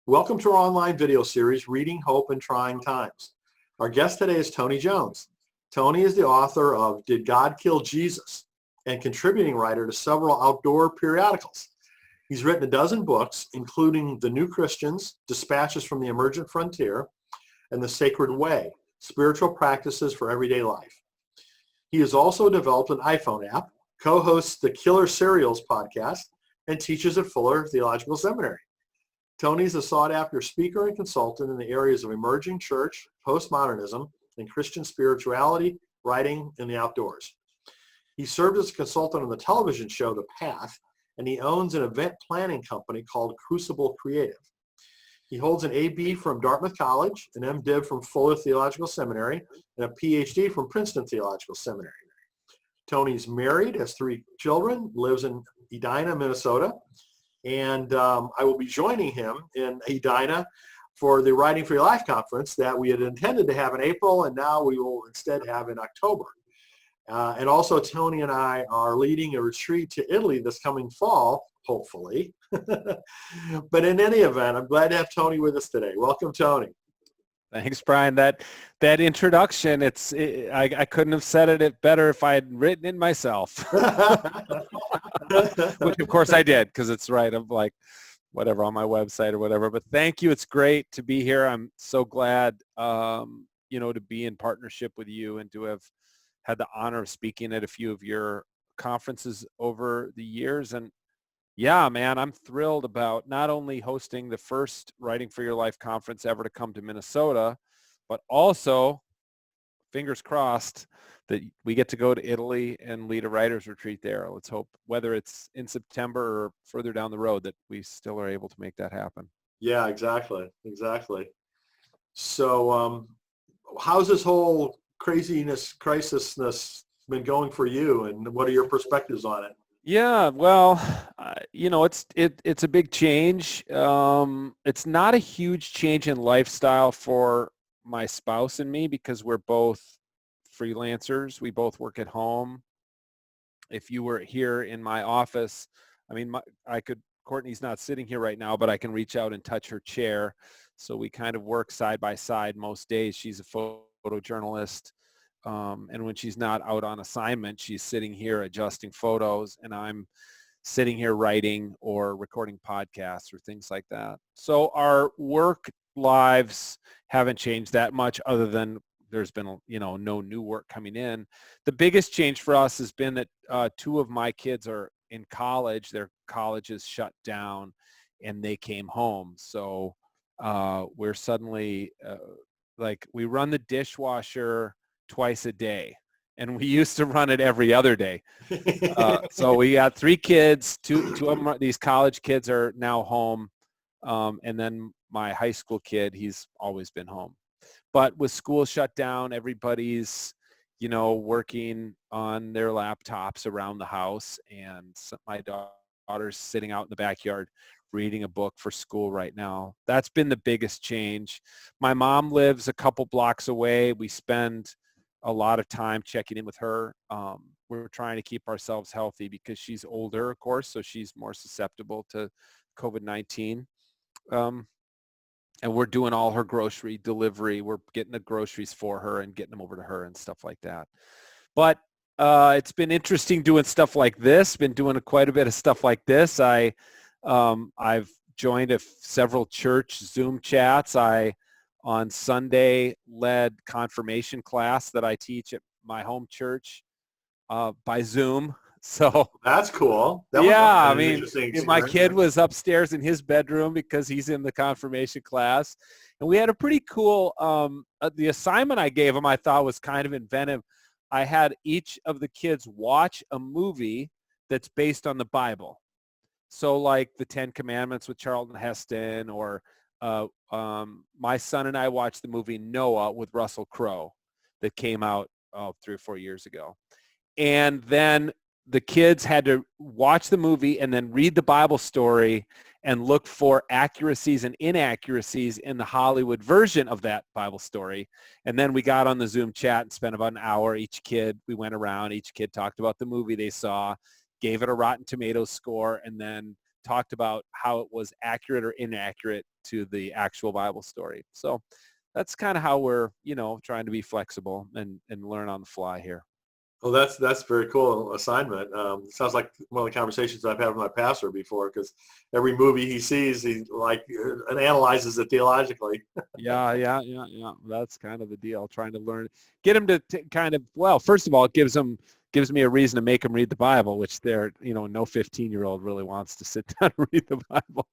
Welcome to our online video series, Reading Hope in Trying Times. Our guest today is Tony Jones. Tony is the author of Did God Kill Jesus? And contributing writer to several outdoor periodicals. He's written a dozen books, including The New Christians, Dispatches from the Emergent Frontier, and The Sacred Way, Spiritual Practices for Everyday Life. He has also developed an iPhone app, co-hosts the Killer Serials podcast, and teaches at Fuller Theological Seminary. Tony's a sought-after speaker and consultant in the areas of emerging church, postmodernism, and Christian spirituality, writing, and the outdoors. He served as a consultant on the television show The Path, and he owns an event planning company called Crucible Creative. He holds an AB from Dartmouth College, an MDiv from Fuller Theological Seminary, and a PhD from Princeton Theological Seminary. Tony's married, has 3 children, lives in Edina, Minnesota, and I will be joining him in Edina for the Writing for Your Life conference that we had intended to have in April, and now we will instead have in October. And also, Tony and I are leading a retreat to Italy this coming fall, hopefully. But in any event, I'm glad to have Tony with us today. Welcome, Tony. Thanks, Brian. That introduction, I couldn't have said it better if I had written it myself. Which, of course, I did, because it's right. I'm like, whatever, on my website or whatever. But thank you. It's great to be here. I'm so glad, to be in partnership with you and to have had the honor of speaking at a few of your conferences over the years. And yeah, man, I'm thrilled about not only hosting the first Writing for Your Life conference ever to come to Minnesota, but also, fingers crossed, that we get to go to Italy and lead a writer's retreat there. Let's hope, whether it's in September or further down the road, that we still are able to make that happen. Yeah, exactly. So how's this whole crisisness been going for you, and what are your perspectives on it? Yeah, well, it's a big change. It's not a huge change in lifestyle for my spouse and me because we're both freelancers. We both work at home. If you were here in my office, Courtney's not sitting here right now, but I can reach out and touch her chair. So we kind of work side by side most days. She's a photojournalist. And when she's not out on assignment, she's sitting here adjusting photos, and I'm sitting here writing or recording podcasts or things like that. So our work lives haven't changed that much, other than there's been, no new work coming in. The biggest change for us has been that 2 of my kids are in college. Their colleges shut down and they came home. So we're suddenly we run the dishwasher twice a day, and we used to run it every other day. So we got 3 kids, two of them, these college kids are now home. And then my high school kid, he's always been home. But with school shut down, everybody's, working on their laptops around the house. And my daughter's sitting out in the backyard reading a book for school right now. That's been the biggest change. My mom lives a couple blocks away. We spend a lot of time checking in with her. We're trying to keep ourselves healthy because she's older, of course, so she's more susceptible to COVID-19. And we're doing all her grocery delivery. We're getting the groceries for her and getting them over to her and stuff like that. But it's been interesting doing stuff like this. Been doing quite a bit of stuff like this. I've joined several church Zoom chats. On Sunday, led confirmation class that I teach at my home church by Zoom. So that's cool. My kid was upstairs in his bedroom because he's in the confirmation class. And we had a pretty cool, the assignment I gave him I thought was kind of inventive. I had each of the kids watch a movie that's based on the Bible. So like the 10 Commandments with Charlton Heston, or my son and I watched the movie Noah with Russell Crowe that came out 3 or 4 years ago. And then the kids had to watch the movie and then read the Bible story and look for accuracies and inaccuracies in the Hollywood version of that Bible story. And then we got on the Zoom chat and spent about an hour. We went around, each kid talked about the movie they saw, gave it a Rotten Tomatoes score, and then talked about how it was accurate or inaccurate to the actual Bible story. So that's kind of how we're, trying to be flexible and learn on the fly here. Well, that's very cool assignment. Sounds like one of the conversations I've had with my pastor before, because every movie he sees, he and analyzes it theologically. Yeah. That's kind of the deal. Trying to learn, get him to kind of, well, first of all, it gives me a reason to make him read the Bible, which no 15-year-old really wants to sit down and read the Bible.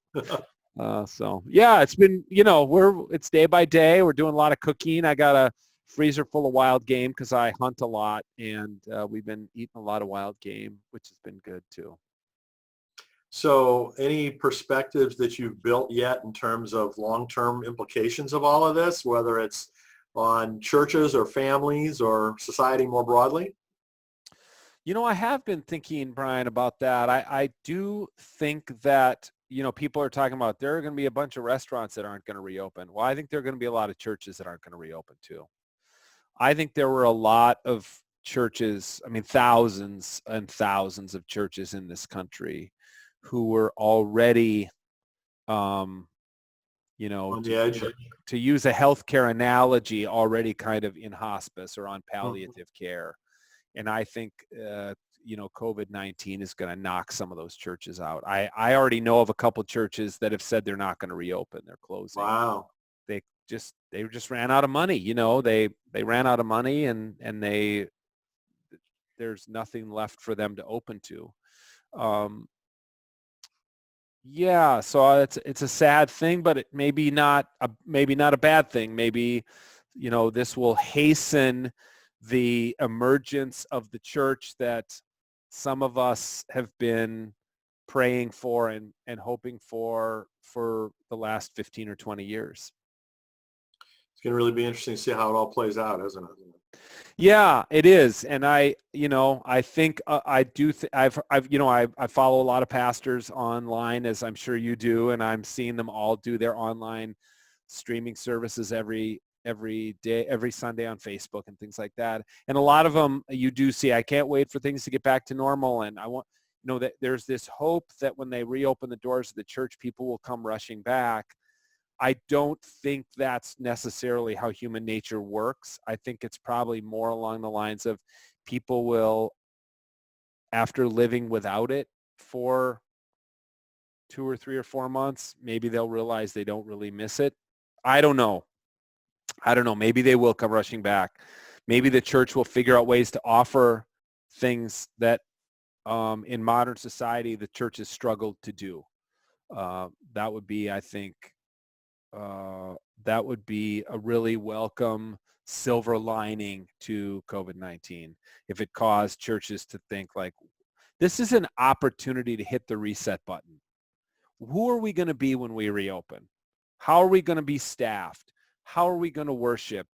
So yeah, it's been, it's day by day. We're doing a lot of cooking. I got a freezer full of wild game because I hunt a lot, and we've been eating a lot of wild game, which has been good too. So any perspectives that you've built yet in terms of long-term implications of all of this, whether it's on churches or families or society more broadly? I have been thinking, Brian, about that. I do think that, people are talking about there are going to be a bunch of restaurants that aren't going to reopen. Well, I think there are going to be a lot of churches that aren't going to reopen too. I think there were a lot of churches, thousands and thousands of churches in this country who were already, On the edge. to use a healthcare analogy, already kind of in hospice or on palliative care. And I think, COVID-19 is going to knock some of those churches out. I already know of a couple churches that have said they're not going to reopen. They're closing. Wow. They just ran out of money. They ran out of money, and there's nothing left for them to open to. Yeah, so it's a sad thing, but it maybe not a bad thing. Maybe, this will hasten the emergence of the church that some of us have been praying for and hoping for the last 15 or 20 years. It's going to really be interesting to see how it all plays out, isn't it? Yeah, it is. And I think I follow a lot of pastors online, as I'm sure you do, and I'm seeing them all do their online streaming services every day, every Sunday on Facebook and things like that. And a lot of them you do see, I can't wait for things to get back to normal. And I want, that there's this hope that when they reopen the doors of the church, people will come rushing back. I don't think that's necessarily how human nature works. I think it's probably more along the lines of people will, after living without it for 2 or 3 or 4 months, maybe they'll realize they don't really miss it. I don't know. Maybe they will come rushing back. Maybe the church will figure out ways to offer things that in modern society the church has struggled to do. That would be, I think, that would be a really welcome silver lining to COVID-19 if it caused churches to think like, this is an opportunity to hit the reset button. Who are we going to be when we reopen? How are we going to be staffed? How are we going to worship?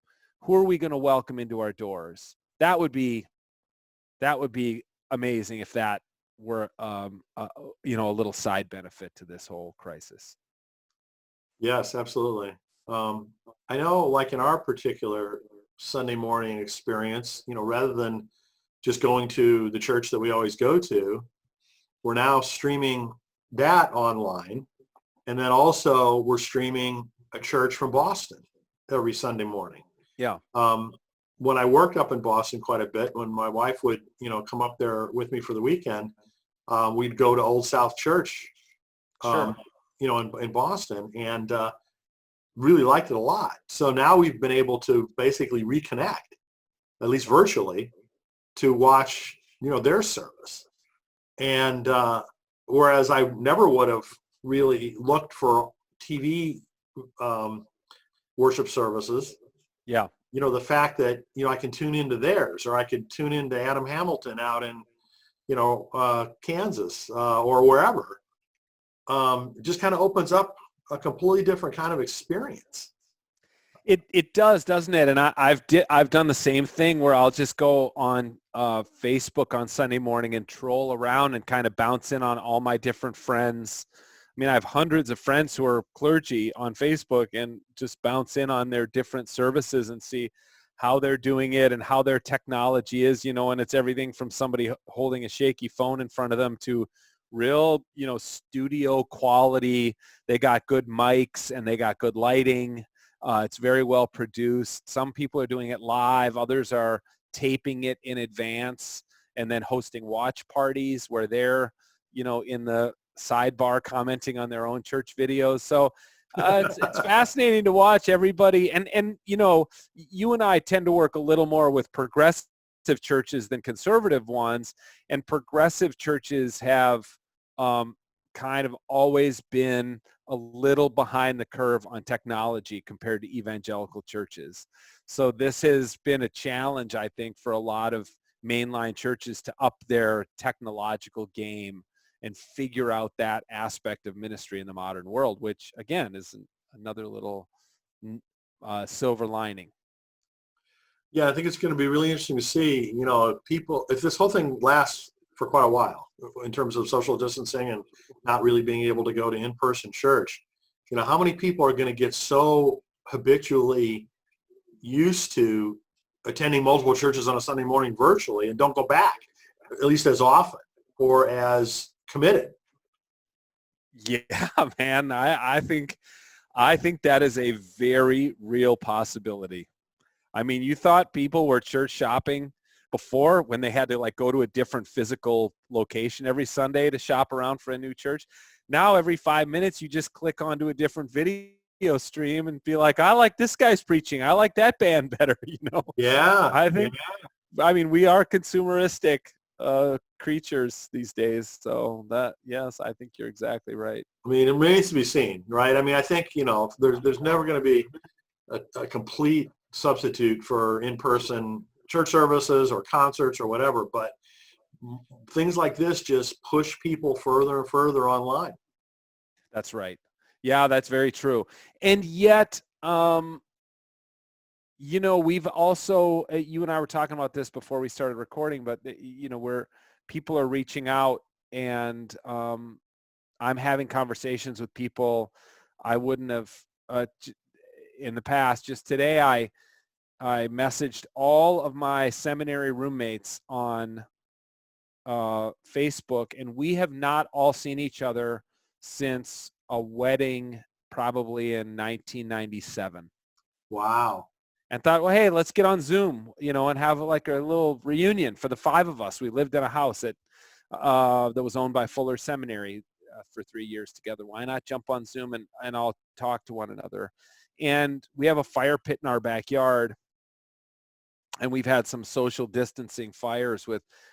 Who are we going to welcome into our doors? That would be amazing if that were a little side benefit to this whole crisis. Yes, absolutely. I know, like in our particular Sunday morning experience, rather than just going to the church that we always go to, we're now streaming that online. And then also we're streaming a church from Boston every Sunday morning. Yeah. When I worked up in Boston quite a bit, when my wife would, come up there with me for the weekend, we'd go to Old South Church, Sure. In Boston, and really liked it a lot. So now we've been able to basically reconnect, at least virtually, to watch, their service. And whereas I never would have really looked for TV worship services. Yeah. The fact that, I can tune into theirs, or I could tune into Adam Hamilton out in, Kansas or wherever. It just kind of opens up a completely different kind of experience. It does, doesn't it? And I've done the same thing where I'll just go on Facebook on Sunday morning and troll around and kind of bounce in on all my different friends. I have hundreds of friends who are clergy on Facebook, and just bounce in on their different services and see how they're doing it and how their technology is, and it's everything from somebody holding a shaky phone in front of them to real, studio quality. They got good mics and they got good lighting. It's very well produced. Some people are doing it live. Others are taping it in advance and then hosting watch parties where they're, in the sidebar commenting on their own church videos. So it's fascinating to watch everybody. And, you and I tend to work a little more with progressive churches than conservative ones. And progressive churches have kind of always been a little behind the curve on technology compared to evangelical churches. So this has been a challenge, I think, for a lot of mainline churches to up their technological game and figure out that aspect of ministry in the modern world, which again is another little silver lining. Yeah, I think it's going to be really interesting to see, people, if this whole thing lasts for quite a while in terms of social distancing and not really being able to go to in-person church, how many people are going to get so habitually used to attending multiple churches on a Sunday morning virtually and don't go back, at least as often or as committed? Yeah, man, I think that is a very real possibility. I mean, you thought people were church shopping before when they had to go to a different physical location every Sunday to shop around for a new church. Now every 5 minutes you just click onto a different video stream and be like, I like this guy's preaching. I like that band better, Yeah. I think, we are consumeristic creatures these days. So yes, I think you're exactly right. I mean, it remains to be seen, right? I mean, I think, there's never going to be a complete substitute for in-person church services or concerts or whatever, but things like this just push people further and further online. That's right. Yeah, that's very true. And yet, we've also, you and I were talking about this before we started recording, but where people are reaching out and I'm having conversations with people I wouldn't have in the past. Just today, I messaged all of my seminary roommates on Facebook, and we have not all seen each other since a wedding probably in 1997. Wow. And thought, well, hey, let's get on Zoom, and have a little reunion for the 5 of us. We lived in a house that was owned by Fuller Seminary for 3 years together. Why not jump on Zoom and all talk to one another? And we have a fire pit in our backyard. And we've had some social distancing fires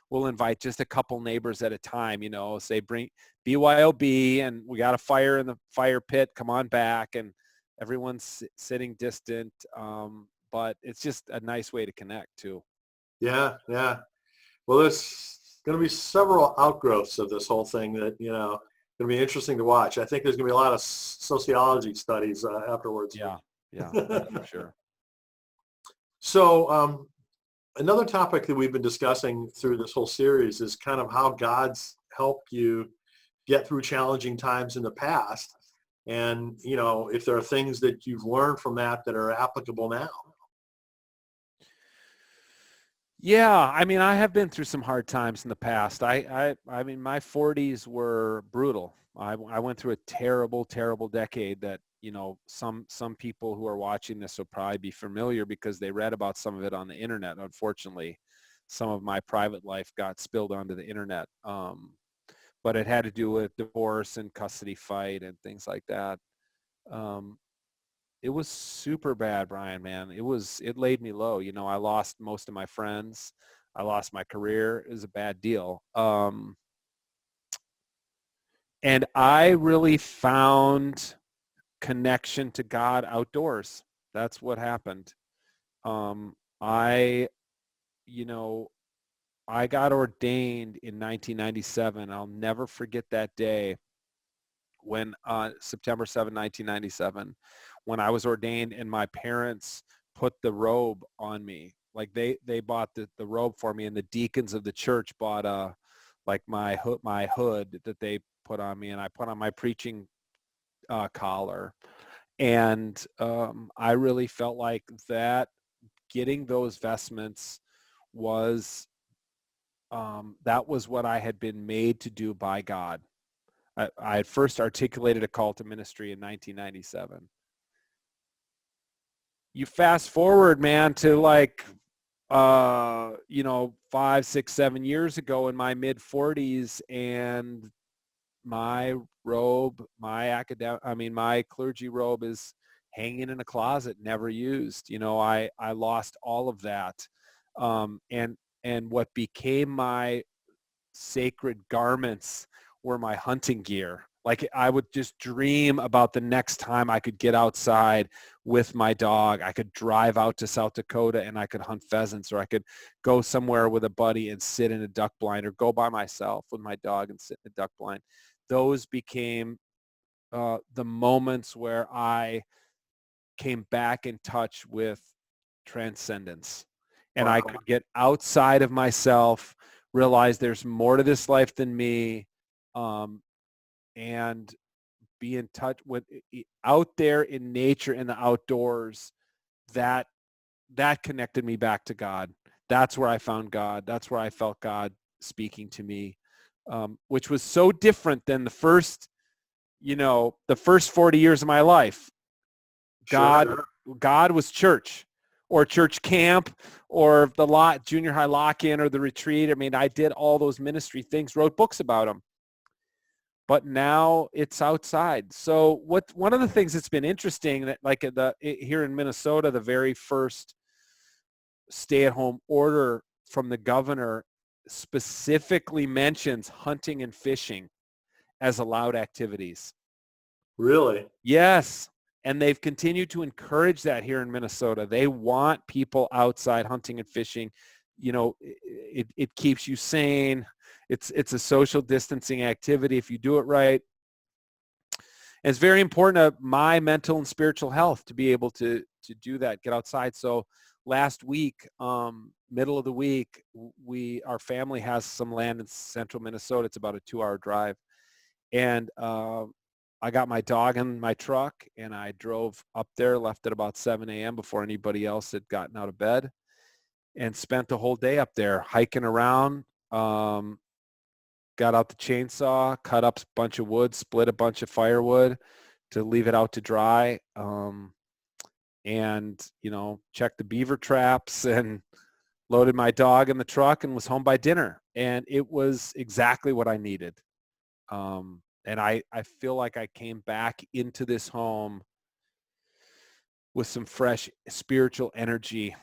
we'll invite just a couple neighbors at a time, say bring BYOB and we got a fire in the fire pit, come on back, and everyone's sitting distant. But it's just a nice way to connect too. Yeah. Yeah. Well, there's going to be several outgrowths of this whole thing that, going to be interesting to watch. I think there's going to be a lot of sociology studies afterwards. Yeah. That's for sure. So another topic that we've been discussing through this whole series is kind of how God's helped you get through challenging times in the past. And, if there are things that you've learned from that are applicable now. Yeah, I have been through some hard times in the past. I mean, my 40s were brutal. I went through a terrible, terrible decade that, some people who are watching this will probably be familiar because they read about some of it on the internet. Unfortunately, some of my private life got spilled onto the internet. But it had to do with divorce and custody fight and things like that. It was super bad, Brian, man. It laid me low. I lost most of my friends. I lost my career. It was a bad deal. And I really found connection to God outdoors. That's what happened. I got ordained in 1997. I'll never forget that day when September 7, 1997, when I was ordained and my parents put the robe on me. Like they bought the robe for me, and the deacons of the church bought my hood that they put on me, and I put on my preaching collar. And I really felt like that getting those vestments was that was what I had been made to do by God. I had first articulated a call to ministry in 1997. You fast forward, man, to like, 5, 6, 7 years ago in my mid 40s, and my robe, my clergy robe is hanging in a closet, never used. I lost all of that. And what became my sacred garments were my hunting gear. Like, I would just dream about the next time I could get outside with my dog. I could drive out to South Dakota and I could hunt pheasants, or I could go somewhere with a buddy and sit in a duck blind, or go by myself with my dog and sit in a duck blind. Those became the moments where I came back in touch with transcendence. And Wow. I could get outside of myself, realize there's more to this life than me, and be in touch with out there in nature, in the outdoors. That connected me back to God. That's where I found God. That's where I felt God speaking to me, which was so different than the first 40 years of my life. Sure. God was church, or church camp, or the junior high lock-in, or the retreat. I mean, I did all those ministry things, wrote books about them. But now it's outside. So one of the things that's been interesting, that like here in Minnesota, the very first stay-at-home order from the governor specifically mentions hunting and fishing as allowed activities. Really? Yes. And they've continued to encourage that here in Minnesota. They want people outside hunting and fishing. It keeps you sane. It's a social distancing activity if you do it right. And it's very important to my mental and spiritual health to be able to do that, get outside. So last week, middle of the week, our family has some land in central Minnesota. It's about a 2-hour drive. And I got my dog in my truck, and I drove up there, left at about 7 a.m. before anybody else had gotten out of bed, and spent the whole day up there hiking around. Got out the chainsaw, cut up a bunch of wood, split a bunch of firewood to leave it out to dry, and checked the beaver traps, and loaded my dog in the truck, and was home by dinner. And it was exactly what I needed. And I feel like I came back into this home with some fresh spiritual energy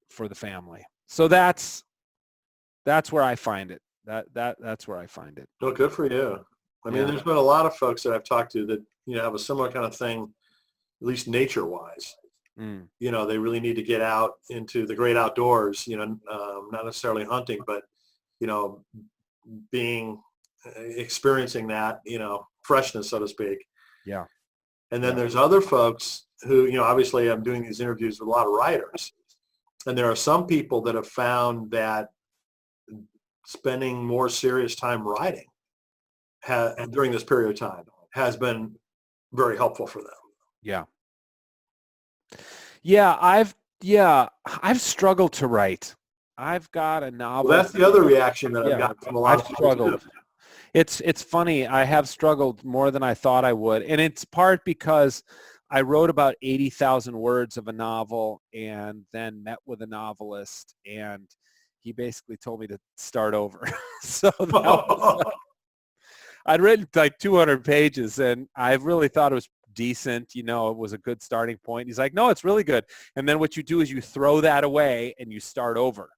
for the family. So that's where I find it. That's where I find it. Well, good for you. I mean, Yeah. there's been a lot of folks that I've talked to that, have a similar kind of thing, at least nature-wise. Mm. They really need to get out into the great outdoors, not necessarily hunting, but, experiencing that, freshness, so to speak. Yeah. And then there's other folks who, obviously I'm doing these interviews with a lot of writers. And there are some people that have found that spending more serious time writing during this period of time has been very helpful for them. Yeah. Yeah. I've struggled to write. I've got a novel. Well, that's the other reaction that I've gotten from a lot of people struggled. too. It's funny. I have struggled more than I thought I would. And it's part because I wrote about 80,000 words of a novel, and then met with a novelist, and he basically told me to start over. So I'd written like 200 pages, and I really thought it was decent. It was a good starting point. He's like, no, it's really good. And then what you do is you throw that away and you start over.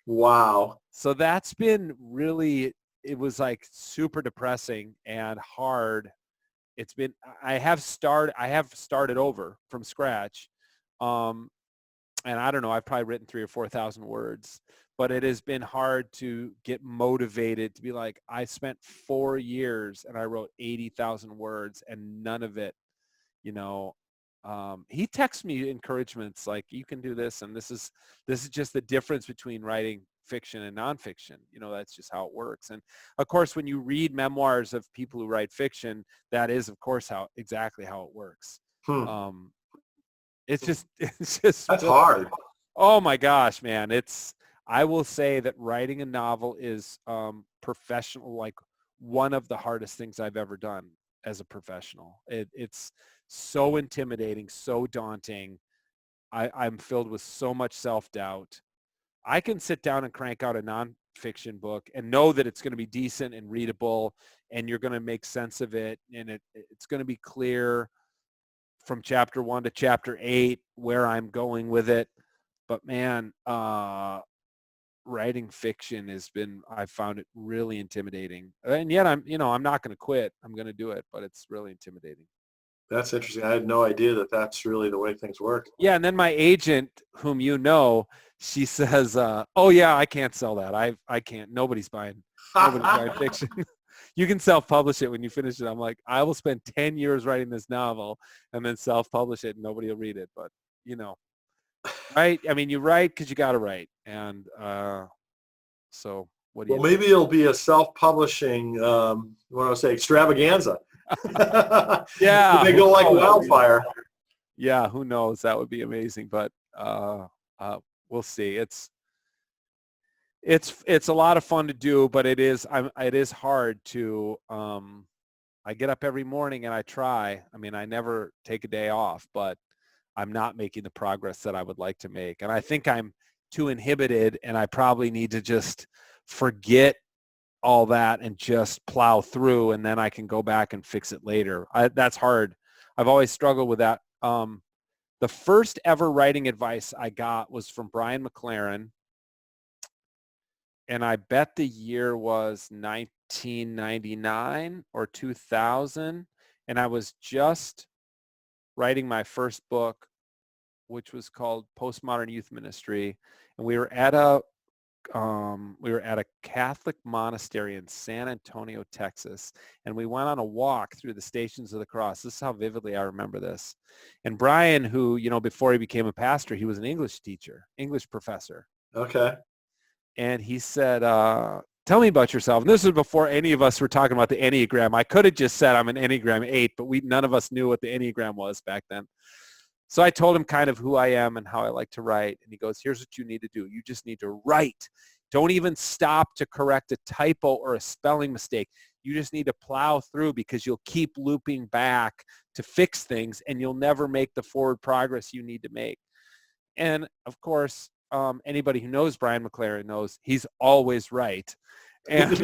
Wow. So that's been really, it was like super depressing and hard. I have started over from scratch. And I don't know, I've probably written 3,000 or 4,000 words, but it has been hard to get motivated to be like, I spent 4 years and I wrote 80,000 words, and none of it, he texts me encouragements like, you can do this. And this is just the difference between writing fiction and nonfiction. That's just how it works. And of course, when you read memoirs of people who write fiction, that is of course exactly how it works. It's just That's hard. Oh my gosh, man. I will say that writing a novel is professional, like one of the hardest things I've ever done. as a professional. It's so intimidating, so daunting. I'm filled with so much self-doubt. I can sit down and crank out a nonfiction book and know that it's going to be decent and readable, and you're going to make sense of it, and it's going to be clear from chapter 1 to chapter 8 where I'm going with it. But man, writing fiction I found it really intimidating. And yet I'm not going to quit. I'm going to do it, but it's really intimidating. That's interesting. I had no idea that that's really the way things work. Yeah, and then my agent, whom you know, she says, "Oh yeah, I can't sell that. I can't. Nobody's buying fiction. You can self-publish it when you finish it." I'm like, I will spend 10 years writing this novel and then self-publish it, and nobody will read it. But right? I mean, you write because you got to write, and so what do you? Well, maybe it'll be a self-publishing, what do I say, extravaganza. Yeah, They go like wildfire. Yeah, who knows? That would be amazing, but we'll see. It's a lot of fun to do, but it is hard to. I get up every morning and I try. I mean, I never take a day off, but I'm not making the progress that I would like to make, and I think I'm too inhibited, and I probably need to just forget all that and just plow through, and then I can go back and fix it later. That's hard. I've always struggled with that. The first ever writing advice I got was from Brian McLaren, and I bet the year was 1999 or 2000, and I was just writing my first book, which was called Postmodern Youth Ministry, and we were at a Catholic monastery in San Antonio, Texas, and we went on a walk through the Stations of the Cross. This is how vividly I remember this. And Brian, who, before he became a pastor, he was an English teacher, English professor. Okay. And he said, tell me about yourself. And this was before any of us were talking about the Enneagram. I could have just said I'm an Enneagram 8, but none of us knew what the Enneagram was back then. So I told him kind of who I am and how I like to write. And he goes, here's what you need to do. You just need to write. Don't even stop to correct a typo or a spelling mistake. You just need to plow through, because you'll keep looping back to fix things and you'll never make the forward progress you need to make. And of course, anybody who knows Brian McLaren knows he's always right. And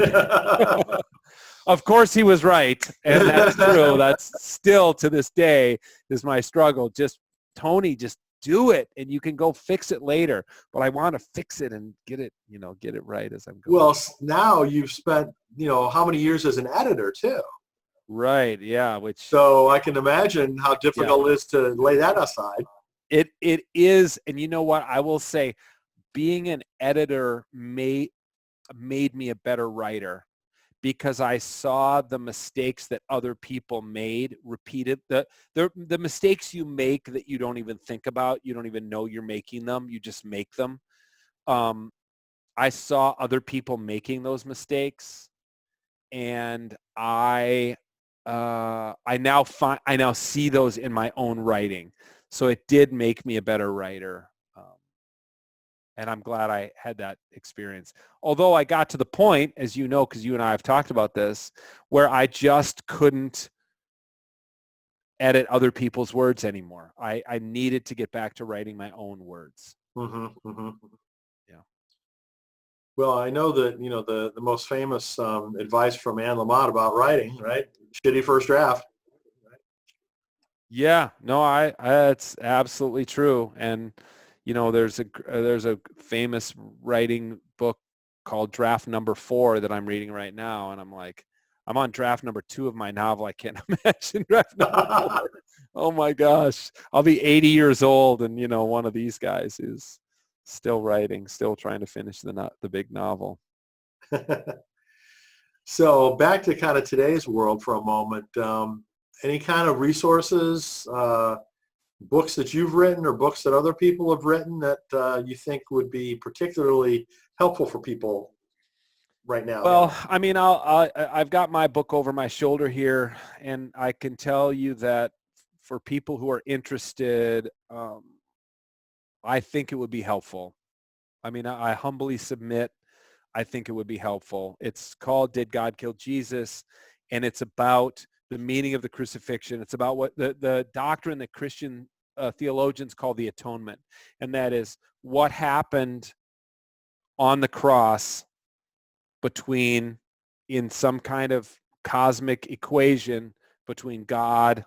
of course he was right. And that's true. That's still to this day is my struggle. Just, Tony, just do it, and you can go fix it later. But I want to fix it and get it right as I'm going. Well, now you've spent, how many years as an editor too? Right. Yeah. So I can imagine how difficult it is to lay that aside. It is. And you know what? I will say, being an editor made me a better writer, because I saw the mistakes that other people made repeated. The mistakes you make that you don't even think about, you don't even know you're making them, you just make them. I saw other people making those mistakes, and I now see those in my own writing. So it did make me a better writer. And I'm glad I had that experience. Although I got to the point, as you know, because you and I have talked about this, where I just couldn't edit other people's words anymore. I needed to get back to writing my own words. Mm-hmm, mm-hmm. Yeah. Well, I know that, the most famous advice from Anne Lamott about writing, right? Shitty first draft. Yeah, no, it's absolutely true. And there's a famous writing book called Draft Number 4 that I'm reading right now, and I'm on draft number 2 of my novel. I can't imagine draft number 4. Oh my gosh, I'll be 80 years old, and one of these guys is still writing, still trying to finish the big novel. So back to kind of today's world for a moment. Any kind of resources? Books that you've written or books that other people have written that you think would be particularly helpful for people right now? Well, I mean, I've got my book over my shoulder here, and I can tell you that for people who are interested, I think it would be helpful. I mean, I humbly submit, I think it would be helpful. It's called Did God Kill Jesus? And it's about the meaning of the crucifixion. It's about what the doctrine that Christian theologians call the atonement, and that is what happened on the cross in some kind of cosmic equation between God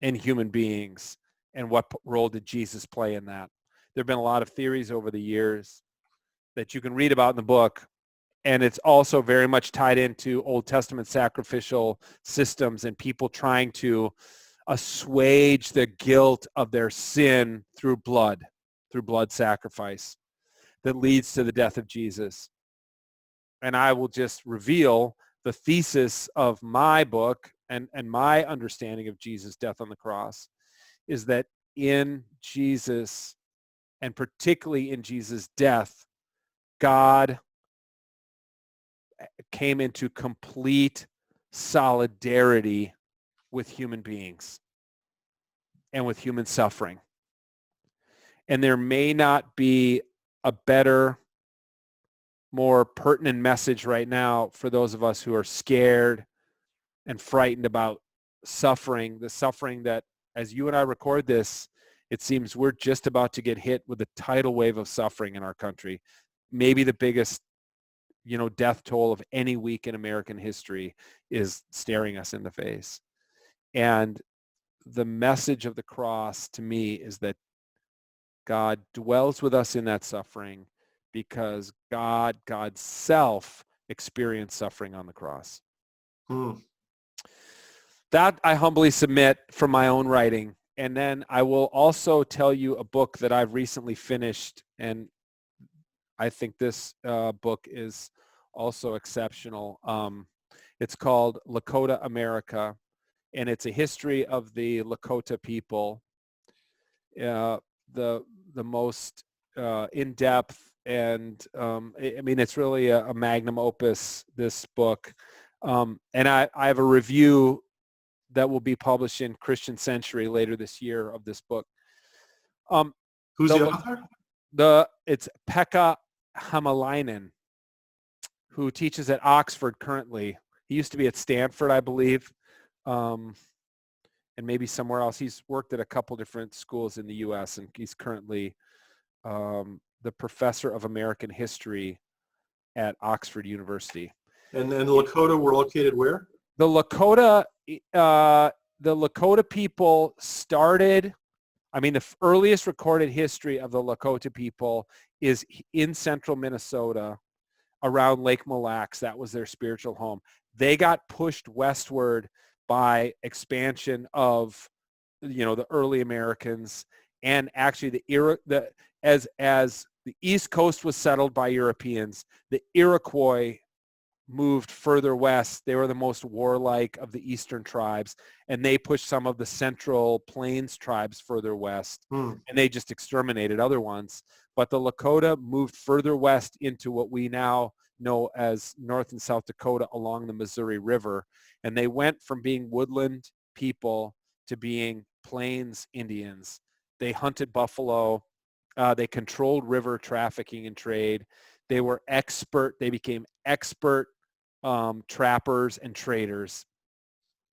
and human beings, and what role did Jesus play in that. There have been a lot of theories over the years that you can read about in the book, and it's also very much tied into Old Testament sacrificial systems and people trying to assuage the guilt of their sin through blood sacrifice that leads to the death of Jesus. And I will just reveal the thesis of my book and my understanding of Jesus' death on the cross is that in Jesus, and particularly in Jesus' death, God came into complete solidarity with human beings and with human suffering. And there may not be a better, more pertinent message right now for those of us who are scared and frightened about suffering, the suffering that, as you and I record this, it seems we're just about to get hit with a tidal wave of suffering in our country. Maybe the biggest, death toll of any week in American history is staring us in the face. And the message of the cross to me is that God dwells with us in that suffering because God's self experienced suffering on the cross. That I humbly submit from my own writing. And then I will also tell you a book that I've recently finished, and I think this book is also exceptional. It's called Lakota America, and it's a history of the Lakota people. The most in-depth, and it's really a magnum opus, this book. And I have a review that will be published in Christian Century later this year of this book. Who's the author? It's Pekka Hamalainen, who teaches at Oxford currently. He used to be at Stanford, I believe, and maybe somewhere else. He's worked at a couple different schools in the U.S., and he's currently the professor of American history at Oxford University. And the Lakota were located where? The Lakota people started, the earliest recorded history of the Lakota people is in central Minnesota around Lake Mille Lacs. That was their spiritual home. They got pushed westward by expansion of, the early Americans, and actually as the East Coast was settled by Europeans, the Iroquois moved further west. They were the most warlike of the eastern tribes, and they pushed some of the central plains tribes further west, and they just exterminated other ones. But the Lakota moved further west into what we now know as North and South Dakota along the Missouri River, and they went from being woodland people to being plains Indians. They hunted buffalo. They controlled river trafficking and trade. They became expert trappers and traders.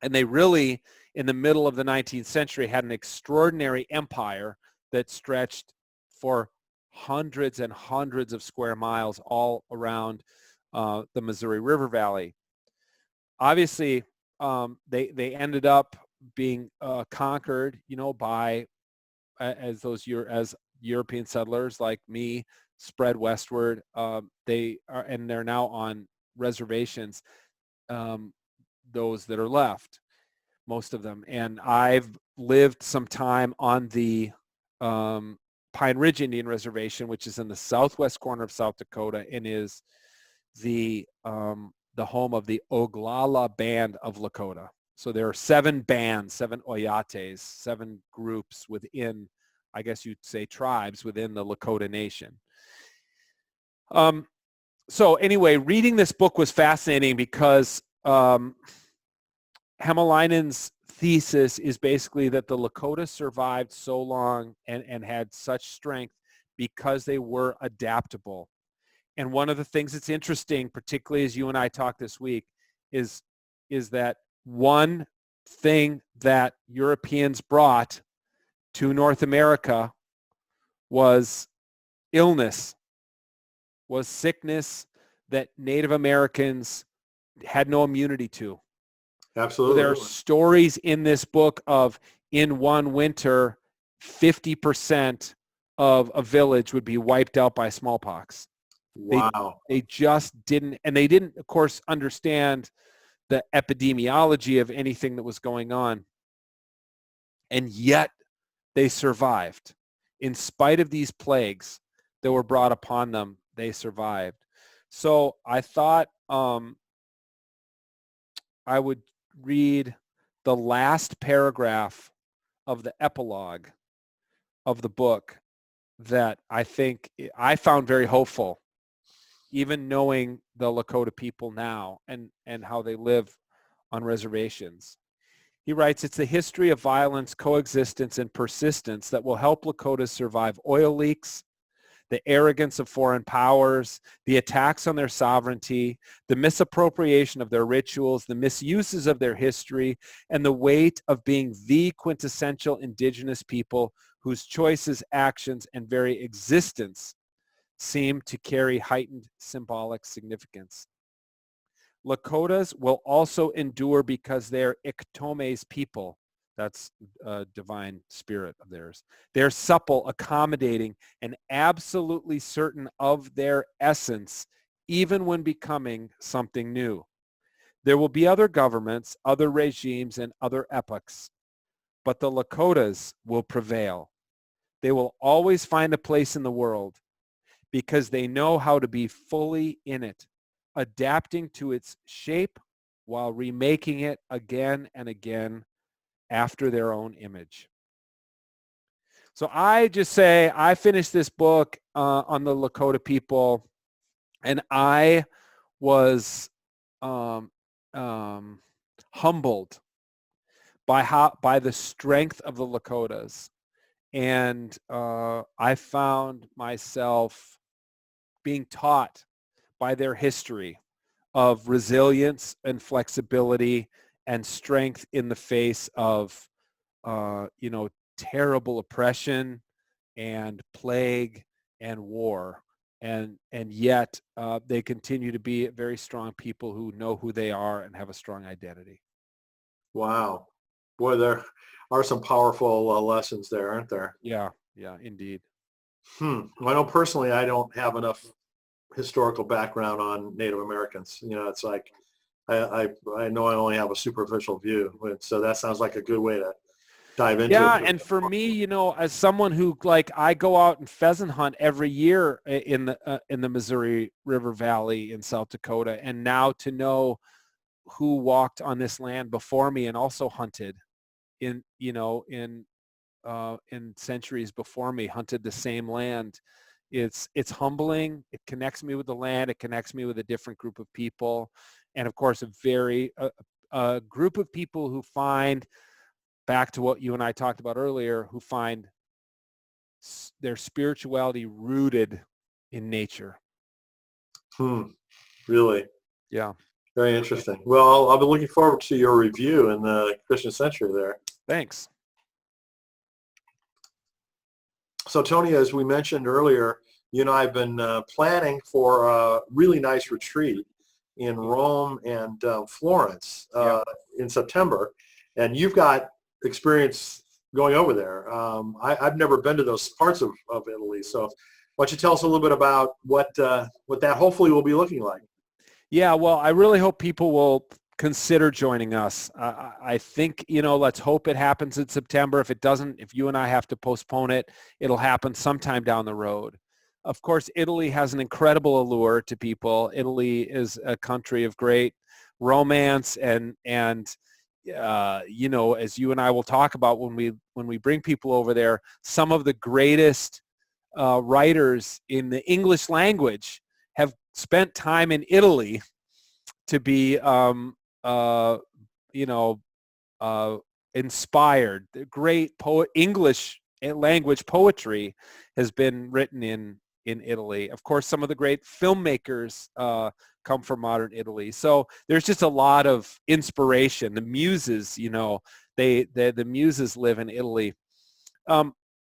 And they really, in the middle of the 19th century, had an extraordinary empire that stretched for hundreds and hundreds of square miles all around the Missouri River Valley. Obviously, they ended up being conquered, as European settlers like me spread westward. They're now on reservations, those that are left, most of them. And I've lived some time on the Pine Ridge Indian Reservation, which is in the southwest corner of South Dakota, and is the home of the Oglala Band of Lakota. So there are 7 bands, 7 Oyates, 7 groups within, I guess you'd say, tribes within the Lakota Nation. So anyway, reading this book was fascinating because Hamalainen's thesis is basically that the Lakota survived so long and had such strength because they were adaptable. And one of the things that's interesting, particularly as you and I talked this week, is that one thing that Europeans brought to North America was illness, was sickness that Native Americans had no immunity to. Absolutely. There are stories in this book of, in one winter, 50% of a village would be wiped out by smallpox. Wow. They just didn't, and they didn't, of course, understand the epidemiology of anything that was going on. And yet they survived. In spite of these plagues that were brought upon them, they survived. So I thought I would read the last paragraph of the epilogue of the book that I think I found very hopeful, even knowing the Lakota people now and how they live on reservations. He writes, "It's the history of violence, coexistence, and persistence that will help Lakotas survive oil leaks, the arrogance of foreign powers, the attacks on their sovereignty, the misappropriation of their rituals, the misuses of their history, and the weight of being the quintessential indigenous people whose choices, actions, and very existence seem to carry heightened symbolic significance. Lakotas will also endure because they're Iktome's people." That's a divine spirit of theirs. "They're supple, accommodating, and absolutely certain of their essence, even when becoming something new. There will be other governments, other regimes, and other epochs, but the Lakotas will prevail. They will always find a place in the world because they know how to be fully in it, adapting to its shape while remaking it again and again after their own image." So I just say, I finished this book on the Lakota people, and I was humbled by the strength of the Lakotas. And I found myself being taught by their history of resilience and flexibility and strength in the face of, terrible oppression and plague and war. And yet they continue to be very strong people who know who they are and have a strong identity. Wow. Boy, there are some powerful lessons there, aren't there? Yeah, indeed. Well, I know personally I don't have enough historical background on Native Americans. It's like I know I only have a superficial view, so that sounds like a good way to dive into Yeah, it. and for me, as someone who, like, I go out and pheasant hunt every year in the Missouri River Valley in South Dakota, and now to know who walked on this land before me and also hunted in centuries before me, hunted the same land. It's humbling. It connects me with the land. It connects me with a different group of people, and of course, a group of people who find, back to what you and I talked about earlier, who find their spirituality rooted in nature. Really? Yeah. Very interesting. Well, I'll be looking forward to your review in the Christian Century there. Thanks. So, Tony, as we mentioned earlier, I've been planning for a really nice retreat in Rome and Florence in September, and you've got experience going over there. I've never been to those parts of Italy, so why don't you tell us a little bit about what that hopefully will be looking like? Yeah, well, I really hope people will consider joining us. I think, let's hope it happens in September. If it doesn't, if you and I have to postpone it, it'll happen sometime down the road. Of course, Italy has an incredible allure to people. Italy is a country of great romance and as you and I will talk about when we bring people over there, some of the greatest writers in the English language have spent time in Italy to be, inspired. The great English language poetry has been written in in Italy. Of course, some of the great filmmakers come from modern Italy. So there's just a lot of inspiration. The muses, the muses live in Italy.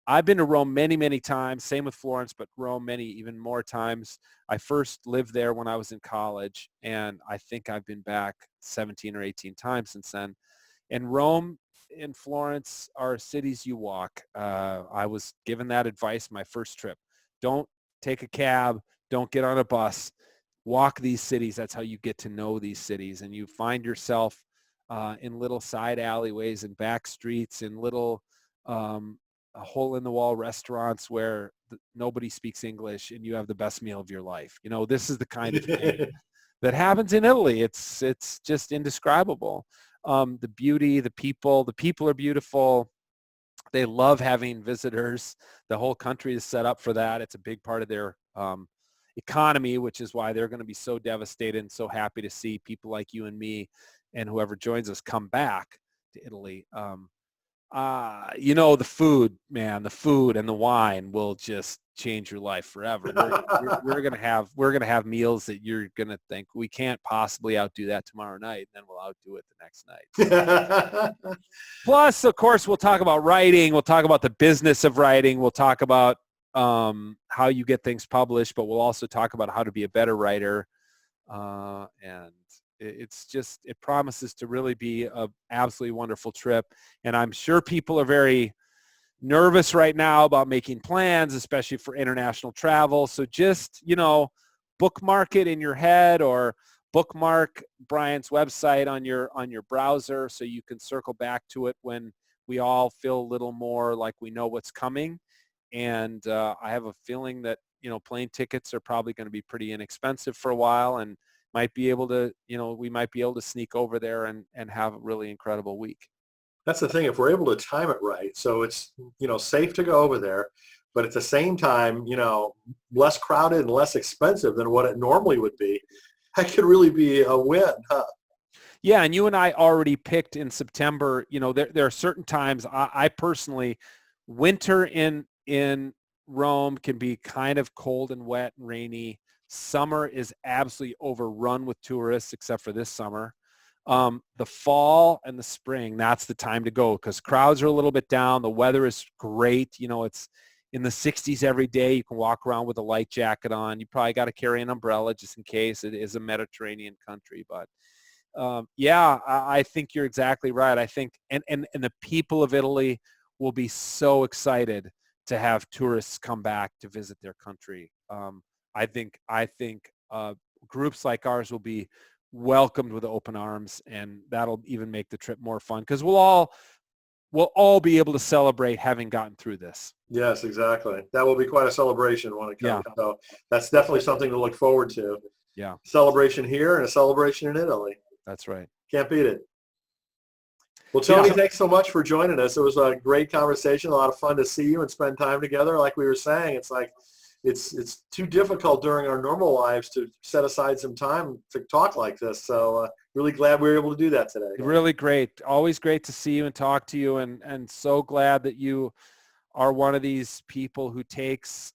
I've been to Rome many, many times, same with Florence, but Rome many, even more times. I first lived there when I was in college, and I think I've been back 17 or 18 times since then. And Rome and Florence are cities you walk. I was given that advice my first trip. Don't take a cab. Don't get on a bus. Walk these cities. That's how you get to know these cities. And you find yourself in little side alleyways and back streets and little hole-in-the-wall restaurants where nobody speaks English and you have the best meal of your life. This is the kind of thing that happens in Italy. It's just indescribable. The beauty, the people are beautiful. They love having visitors. The whole country is set up for that. It's a big part of their economy, which is why they're going to be so devastated and so happy to see people like you and me and whoever joins us come back to Italy. The food, man, the food and the wine will just change your life forever. We're gonna have meals that you're gonna think we can't possibly outdo that tomorrow night, and then we'll outdo it the next night. Plus, of course, we'll talk about writing. We'll talk about the business of writing. We'll talk about how you get things published, but we'll also talk about how to be a better writer. And it promises to really be a absolutely wonderful trip. And I'm sure people are very nervous right now about making plans, especially for international travel. So just, bookmark it in your head or bookmark Brian's website on your browser so you can circle back to it when we all feel a little more like we know what's coming. And I have a feeling that, plane tickets are probably going to be pretty inexpensive for a while, and we might be able to sneak over there and have a really incredible week. That's the thing. If we're able to time it right, so it's, safe to go over there, but at the same time, less crowded and less expensive than what it normally would be, that could really be a win, huh? Yeah, and you and I already picked in September. There are certain times I personally, winter in Rome can be kind of cold and wet and rainy. Summer is absolutely overrun with tourists, except for this summer. The fall and the spring, that's the time to go because crowds are a little bit down. The weather is great. It's in the 60s every day. You can walk around with a light jacket on. You probably got to carry an umbrella just in case. It is a Mediterranean country. But I think you're exactly right. I think and the people of Italy will be so excited to have tourists come back to visit their country. I think groups like ours will be welcomed with open arms, and that'll even make the trip more fun because we'll all be able to celebrate having gotten through this. Yes, exactly. That will be quite a celebration when it comes. Yeah. So that's definitely something to look forward to. Yeah. Celebration here and a celebration in Italy. That's right. Can't beat it. Well, Tony, thanks so much for joining us. It was a great conversation, a lot of fun to see you and spend time together. Like we were saying, it's like it's too difficult during our normal lives to set aside some time to talk like this. So really glad we were able to do that today. Really great. Always great to see you and talk to you, and so glad that you are one of these people who takes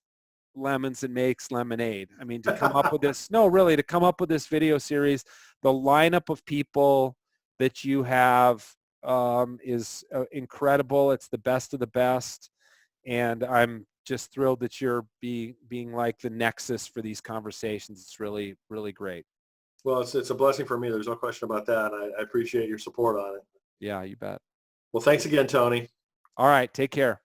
lemons and makes lemonade. I mean, to come up with this, to come up with this video series, the lineup of people that you have is incredible. It's the best of the best. And I'm just thrilled that you're being like the nexus for these conversations. It's really, really great. Well, it's a blessing for me. There's no question about that. I appreciate your support on it. Yeah, you bet. Well, thanks again, Tony. All right. Take care.